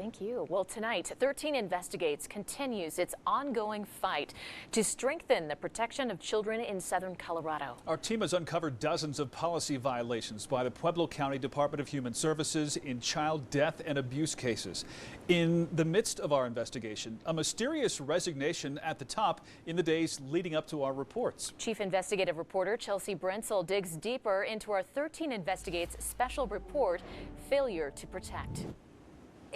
Thank you. Well, tonight, 13 Investigates continues its ongoing fight to strengthen the protection of children in southern Colorado. Our team has uncovered dozens of policy violations by the Pueblo County Department of Human Services in child death and abuse cases. In the midst of our investigation, a mysterious resignation at the top in the days leading up to our reports. Chief investigative reporter Chelsea Brentzel digs deeper into our 13 Investigates special report, Failure to Protect.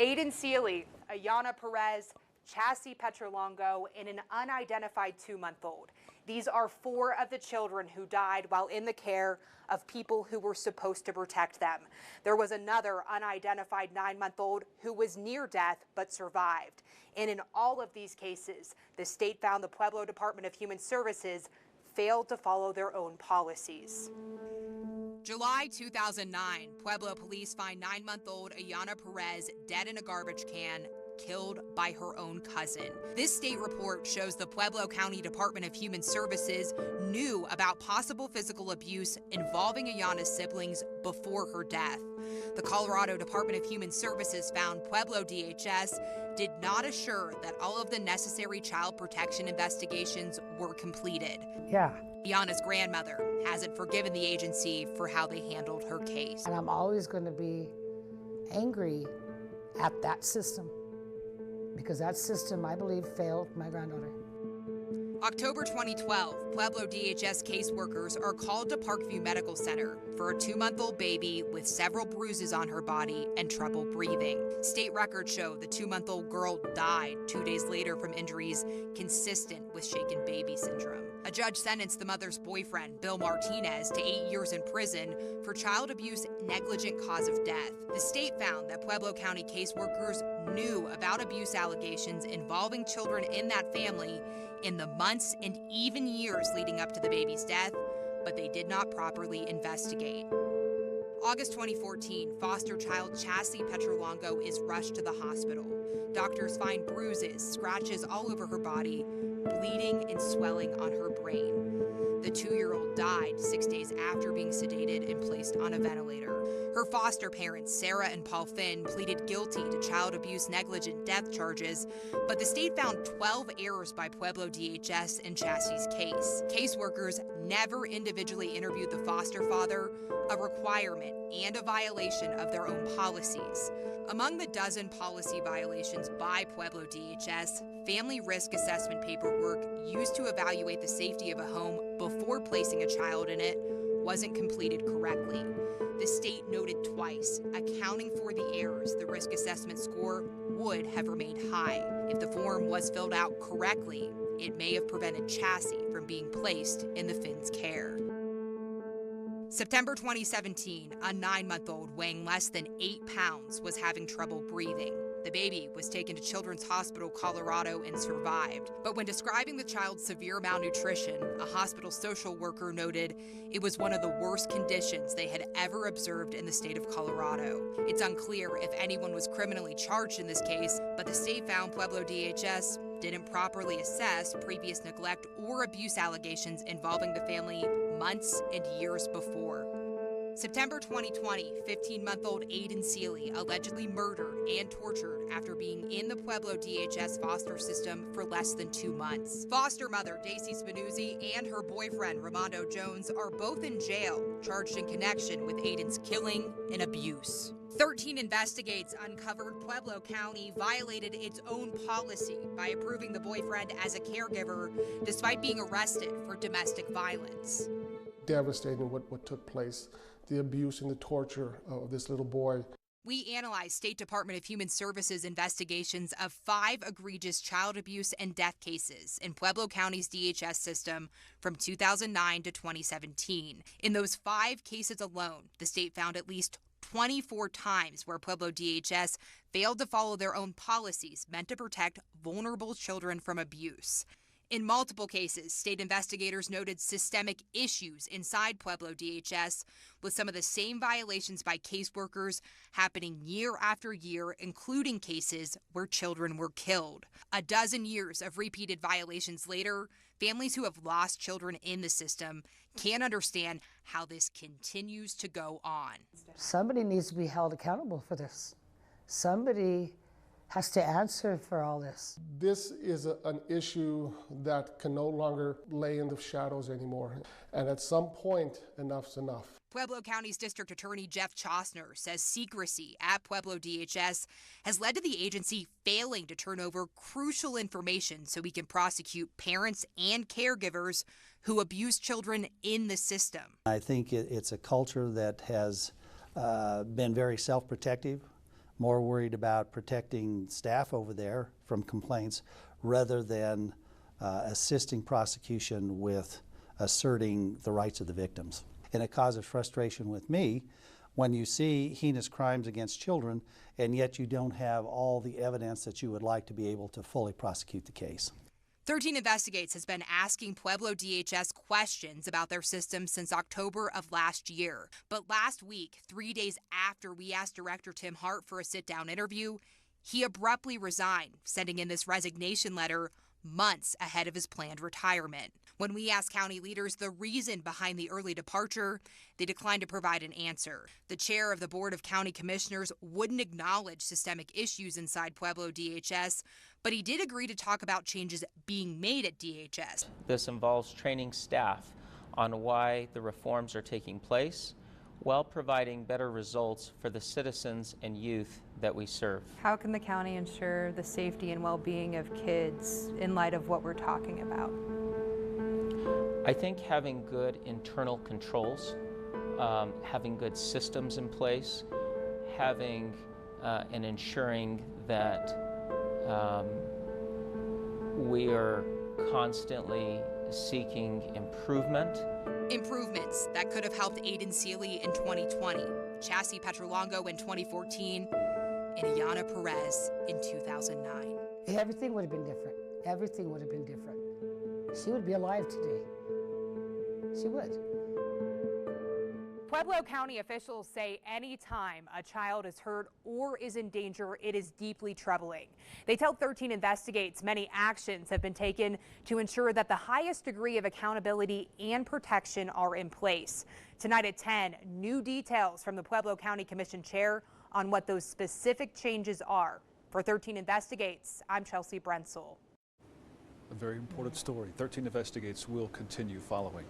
Aiden Seeley, Ayana Perez, Chassie Petrolongo, and an unidentified 2-month-old. These are 4 of the children who died while in the care of people who were supposed to protect them. There was another unidentified 9-month-old who was near death but survived. And in all of these cases, the state found the Pueblo Department of Human Services failed to follow their own policies. July 2009, Pueblo police find 9-month-old Ayana Perez dead in a garbage can, killed by her own cousin. This state report shows the Pueblo County Department of Human Services knew about possible physical abuse involving Ayana's siblings before her death. The Colorado Department of Human Services found Pueblo DHS did not assure that all of the necessary child protection investigations were completed. Ayana's grandmother hasn't forgiven the agency for how they handled her case. And I'm always going to be angry at that system, because that system, I believe, failed my granddaughter. October 2012, Pueblo DHS caseworkers are called to Parkview Medical Center for a 2-month-old baby with several bruises on her body and trouble breathing. State records show the 2-month-old girl died 2 days later from injuries consistent with shaken baby syndrome. A judge sentenced the mother's boyfriend, Bill Martinez, to 8 years in prison for child abuse negligent cause of death. The state found that Pueblo County caseworkers knew about abuse allegations involving children in that family in the months and even years leading up to the baby's death, but they did not properly investigate. August 2014, foster child Chassie Petrolongo is rushed to the hospital. Doctors find bruises, scratches all over her body, bleeding and swelling on her brain. The 2-year-old died 6 days after being sedated and placed on a ventilator. Her foster parents, Sarah and Paul Finn, pleaded guilty to child abuse negligent death charges, but the state found 12 errors by Pueblo DHS in Chassie's case. Caseworkers never individually interviewed the foster father, a requirement and a violation of their own policies. Among the dozen policy violations by Pueblo DHS, family risk assessment paperwork used to evaluate the safety of a home before placing a child in it wasn't completed correctly. The state noted twice, accounting for the errors, the risk assessment score would have remained high. If the form was filled out correctly, it may have prevented Chassie from being placed in the Finn's care. September 2017, a 9-month-old weighing less than 8 pounds was having trouble breathing. The baby was taken to Children's Hospital Colorado and survived. But when describing the child's severe malnutrition, a hospital social worker noted it was one of the worst conditions they had ever observed in the state of Colorado. It's unclear if anyone was criminally charged in this case, but the state found Pueblo DHS didn't properly assess previous neglect or abuse allegations involving the family months and years before. September 2020, 15-month-old Aiden Seeley allegedly murdered and tortured after being in the Pueblo DHS foster system for less than 2 months. Foster mother Daisy Spinuzzi and her boyfriend Ramondo Jones are both in jail, charged in connection with Aiden's killing and abuse. 13 Investigates uncovered Pueblo County violated its own policy by approving the boyfriend as a caregiver despite being arrested for domestic violence. Devastating what took place, the abuse and the torture of this little boy. We analyzed State Department of Human Services investigations of 5 egregious child abuse and death cases in Pueblo County's DHS system from 2009 to 2017. In those 5 cases alone, the state found at least 24 times where Pueblo DHS failed to follow their own policies meant to protect vulnerable children from abuse. In multiple cases, state investigators noted systemic issues inside Pueblo DHS, with some of the same violations by caseworkers happening year after year, including cases where children were killed. A dozen years of repeated violations later, families who have lost children in the system can't understand how this continues to go on. Somebody needs to be held accountable for this. Somebody has to answer for all this. This is an issue that can no longer lay in the shadows anymore. And at some point, enough's enough. Pueblo County's District Attorney Jeff Chostner says secrecy at Pueblo DHS has led to the agency failing to turn over crucial information so we can prosecute parents and caregivers who abuse children in the system. I think it's a culture that has been very self-protective, more worried about protecting staff over there from complaints rather than assisting prosecution with asserting the rights of the victims. And it causes frustration with me when you see heinous crimes against children and yet you don't have all the evidence that you would like to be able to fully prosecute the case. 13 Investigates has been asking Pueblo DHS questions about their system since October of last year. But last week, 3 days after we asked Director Tim Hart for a sit-down interview, he abruptly resigned, sending in this resignation letter months ahead of his planned retirement. When we asked county leaders the reason behind the early departure, they declined to provide an answer. The chair of the Board of County Commissioners wouldn't acknowledge systemic issues inside Pueblo DHS, but he did agree to talk about changes being made at DHS. This involves training staff on why the reforms are taking place, while providing better results for the citizens and youth that we serve. How can the county ensure the safety and well-being of kids in light of what we're talking about? I think having good internal controls, having good systems in place, having and ensuring that we are constantly seeking Improvements that could have helped Aiden Seeley in 2020, Chassie Petrolongo in 2014, and Ayanna Perez in 2009. Everything would have been different. Everything would have been different. She would be alive today. She would. Pueblo County officials say anytime a child is hurt or is in danger, it is deeply troubling. They tell 13 Investigates many actions have been taken to ensure that the highest degree of accountability and protection are in place. Tonight at 10, new details from the Pueblo County Commission chair on what those specific changes are. For 13 Investigates, I'm Chelsea Brensel. A very important story. 13 Investigates will continue following.